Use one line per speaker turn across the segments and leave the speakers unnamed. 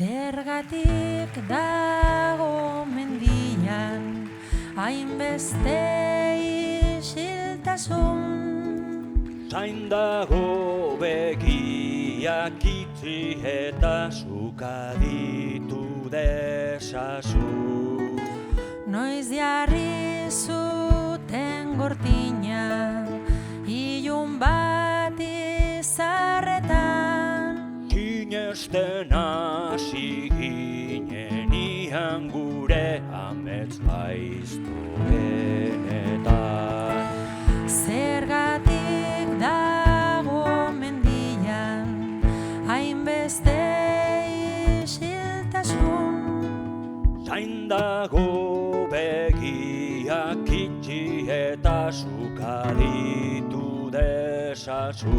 Zergatik dago mendian hainbeste isiltasun?
Zain dago begiak itxi eta sukaditu dezazu.
Noiz jarri zuten gortina ilun bat izarretan?
Sinesten hasi ginenian gure amets gaizto benetan.
Zergatik dago mendian hainbeste isiltasun?
Zain dago begiak itxi eta sukaditu dezazu.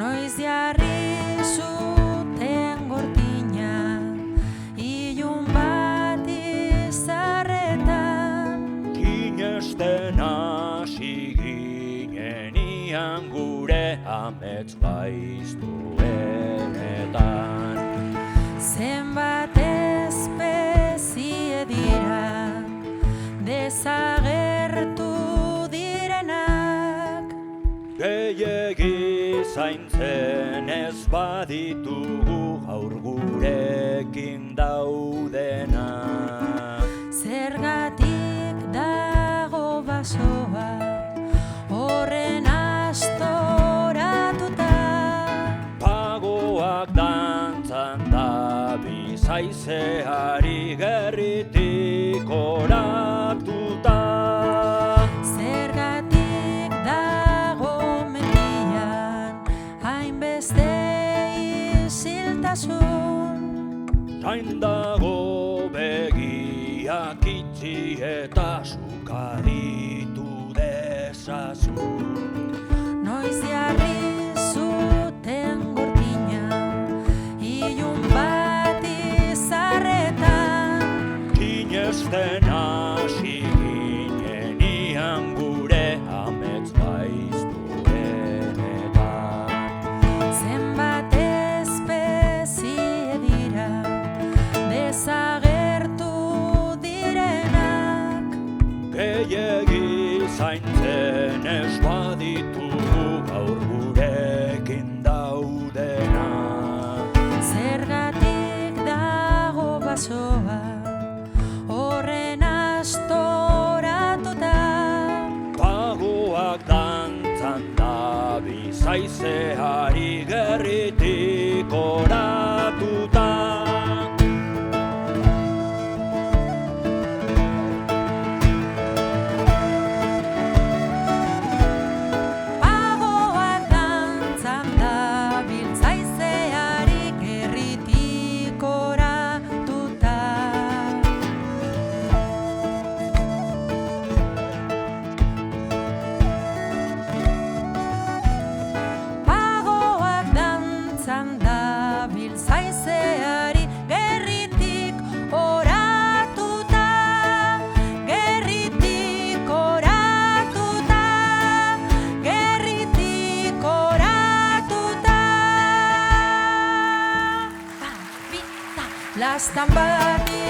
Noiz jarri zuten gortina ilun bat izarretan?
Sinesten hasi ginenian gure amets gaizto benetan.
Zenbat espezie dira desagertu direnak?
Gehiegi zaintzen ez baditugu gaur gurekin daudenak.
Zergatik dago basoa horren astoratuta?
Pagoak dantzan da bizaizeari gerritik oratuta.
Zergatik dago mendian hainbeste isiltasun?
Zain dago begiak itxi eta sukaditu dezazu.
Noiz jarri zuten gortina ilun bat izarretan?
Sinesten hasi ginenian gure amets gaizto benetan.
Zenbat espezie dira desagertu direnak?
Gehiegi zaintzen ez baditugu gaur gurekin daudenak.
Zergatik dago basoa horren astoratuta?
Pagoak dantzan da bizaizeari gerritik oratuta.
Pagoak dantzan dabil zaizeari gerritik oratuta. Pagoak dantzan dabil zaizeari gerritik oratuta. Gerritik oratuta. Gerritik oratuta. Lastan bati